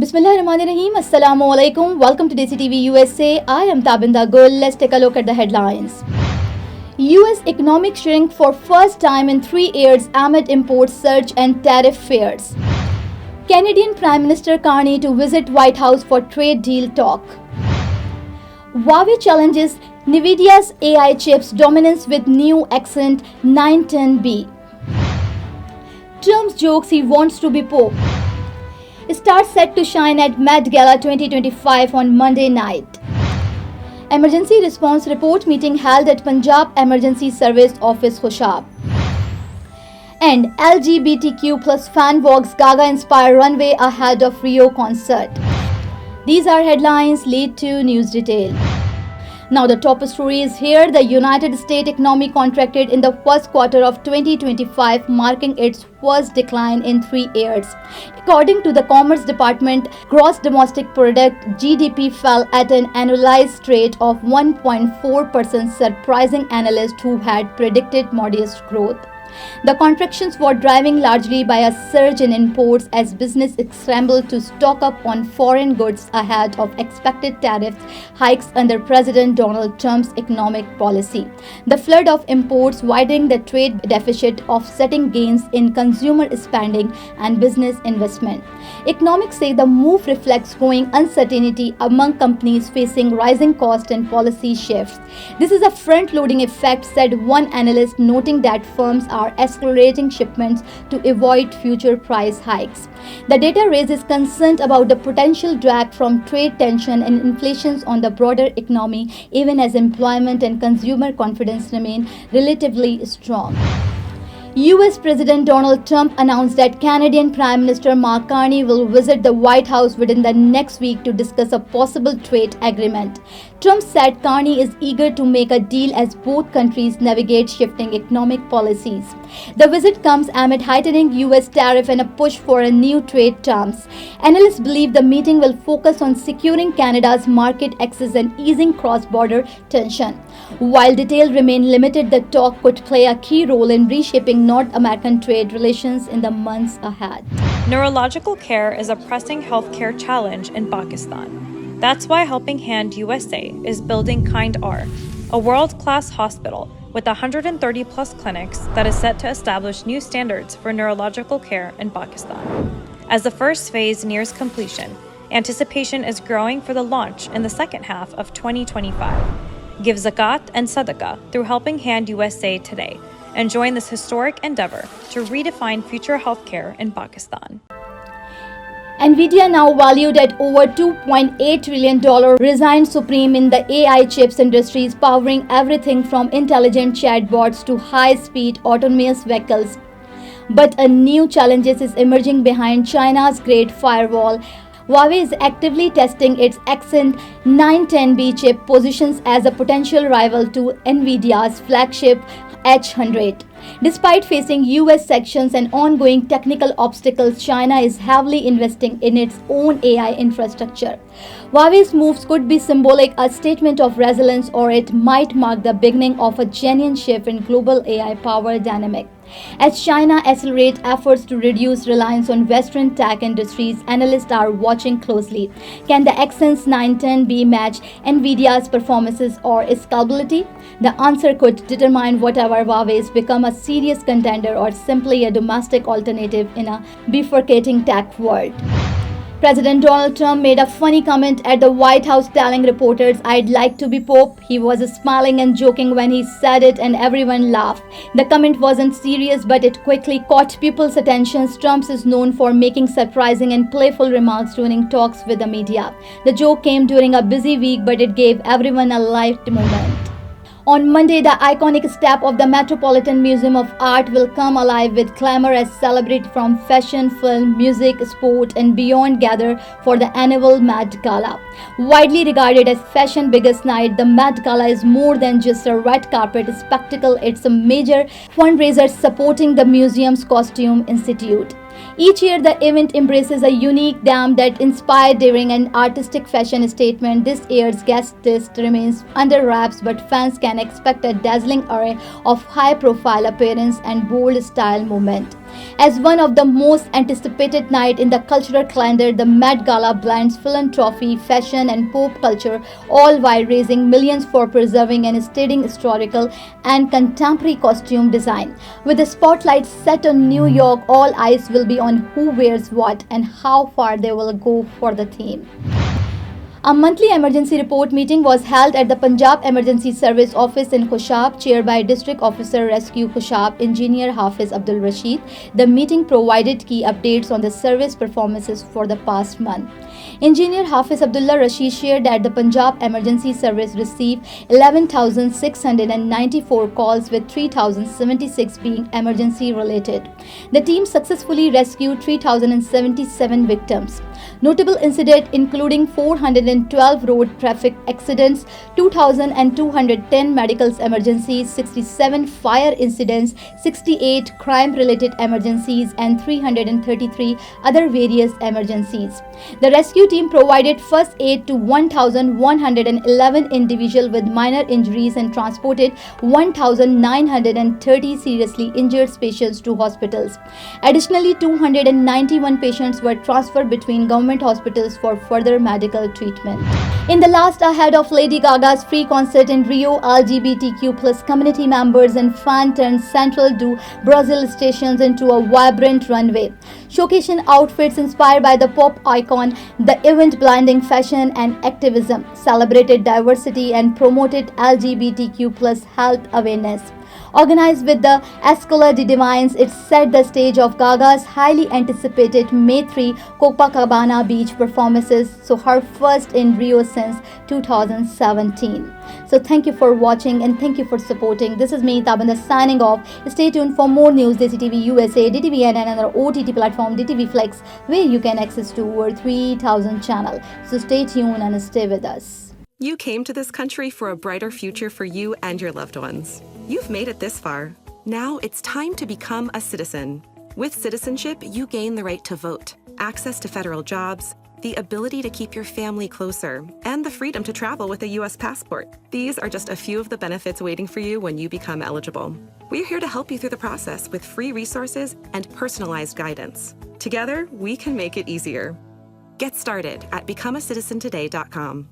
Bismillahirrahmanirrahim. Assalamu alaikum. Welcome to Desi TV USA. I am Tabinda Gul. Let's take a look at the headlines. US economic shrink for first time in 3 years amid import surge and tariff fears. Canadian Prime Minister Carney to visit White House for trade deal talk. Huawei challenges Nvidia's AI chips dominance with new Accent 910B. Trump's jokes he wants to be Pope. Stars set to shine at Met Gala 2025 on Monday night. Emergency response report meeting held at Punjab Emergency Service Office Khushab. And LGBTQ plus fan walks Gaga inspire runway ahead of Rio concert. These are headlines. Lead to news detail. Now the top story is here. The United States economy contracted in the first quarter of 2025, marking its worst decline in 3 years. According to the Commerce Department, gross domestic product (GDP) fell at an annualized rate of 1.4%, surprising analysts who had predicted modest growth. The contractions were driven largely by a surge in imports as business scrambled to stock up on foreign goods ahead of expected tariff hikes under President Donald Trump's economic policy. The flood of imports widening the trade deficit, offsetting gains in consumer spending and business investment. Economics say the move reflects growing uncertainty among companies facing rising costs and policy shifts. This is a front-loading effect, said one analyst, noting that firms are accelerating shipments to avoid future price hikes. The data raises concern about the potential drag from trade tension and inflation on the broader economy, even as employment and consumer confidence remain relatively strong. US President Donald Trump announced that Canadian Prime Minister Mark Carney will visit the White House within the next week to discuss a possible trade agreement. Trump said Carney is eager to make a deal as both countries navigate shifting economic policies. The visit comes amid heightening US tariff and a push for a new trade terms. Analysts believe the meeting will focus on securing Canada's market access and easing cross-border tension. While details remain limited, the talk could play a key role in reshaping North American trade relations in the months ahead. Neurological care is a pressing healthcare challenge in Pakistan. That's why Helping Hand USA is building Kind R, a world-class hospital with 130 plus clinics that is set to establish new standards for neurological care in Pakistan. As the first phase nears completion, anticipation is growing for the launch in the second half of 2025. Give zakat and sadaqah through Helping Hand USA today and join this historic endeavor to redefine future healthcare in Pakistan. Nvidia, now valued at over $2.8 trillion, resigned supreme in the AI chips industries, powering everything from intelligent chatbots to high-speed autonomous vehicles. But a new challenge is emerging behind China's Great Firewall. Huawei is actively testing its Accent 910B chip, positions as a potential rival to Nvidia's flagship H100. Despite facing US sanctions and ongoing technical obstacles, China is heavily investing in its own AI infrastructure. Huawei's moves could be symbolic, a statement of resilience, or it might mark the beginning of a genuine shift in global AI power dynamic. As China accelerates efforts to reduce reliance on Western tech industries, analysts are watching closely. Can the Accent 910B match Nvidia's performances or scalability? The answer could determine whether Huawei's become a serious contender or simply a domestic alternative in a bifurcating tech world. President Donald Trump made a funny comment at the White House, telling reporters, "I'd like to be Pope." He was smiling and joking when he said it, and everyone laughed. The comment wasn't serious, but it quickly caught people's attention. Trump is known for making surprising and playful remarks during talks with the media. The joke came during a busy week, but it gave everyone a light moment. On Monday, the iconic step of the Metropolitan Museum of Art will come alive with clamor as celebrities from fashion, film, music, sport, and beyond gather for the annual Met Gala. Widely regarded as fashion's biggest night, the Met Gala is more than just a red carpet spectacle. It's a major fundraiser supporting the museum's Costume Institute. Each year, the event embraces a unique theme that inspired during an artistic fashion statement. This year's guest list remains under wraps, but fans can expect a dazzling array of high-profile appearance and bold style movement. As one of the most anticipated nights in the cultural calendar, the Met Gala blends philanthropy, fashion, and pop culture, all while raising millions for preserving and studying historical and contemporary costume design. With the spotlight set on New York, all eyes will be on who wears what and how far they will go for the theme. A monthly emergency report meeting was held at the Punjab Emergency Service Office in Khushab, chaired by District Officer Rescue Khushab, Engineer Hafiz Abdul Rashid. The meeting provided key updates on the service performances for the past month. Engineer Hafiz Abdullah Rashid shared that the Punjab Emergency Service received 11,694 calls, with 3,076 being emergency related. The team successfully rescued 3,077 victims. Notable incidents including 412 road traffic accidents, 2,210 medical emergencies, 67 fire incidents, 68 crime-related emergencies, and 333 other various emergencies. The rescue team provided first aid to 1,111 individuals with minor injuries and transported 1,930 seriously injured patients to hospitals. Additionally, 291 patients were transferred between government hospitals for further medical treatment. In the last ahead of Lady Gaga's free concert in Rio, LGBTQ+ community members and fans turned central to Brazil stations into a vibrant runway, showcasing outfits inspired by the pop icon. The event blending fashion and activism, celebrated diversity, and promoted LGBTQ+ health awareness. Organized with the Escola de Divines, it set the stage of Gaga's highly anticipated May 3 Copacabana Beach performances, so her first in Rio since 2017. So thank you for watching and thank you for supporting. This is me, Tabanda, signing off. Stay tuned for more news. Desi TV USA, DTVN, and another OTT platform, DTV Flex, where you can access to over 3,000 channels. So stay tuned and stay with us. You came to this country for a brighter future for you and your loved ones. You've made it this far. Now it's time to become a citizen. With citizenship, you gain the right to vote, access to federal jobs, the ability to keep your family closer, and the freedom to travel with a U.S. passport. These are just a few of the benefits waiting for you when you become eligible. We're here to help you through the process with free resources and personalized guidance. Together, we can make it easier. Get started at becomeacitizentoday.com.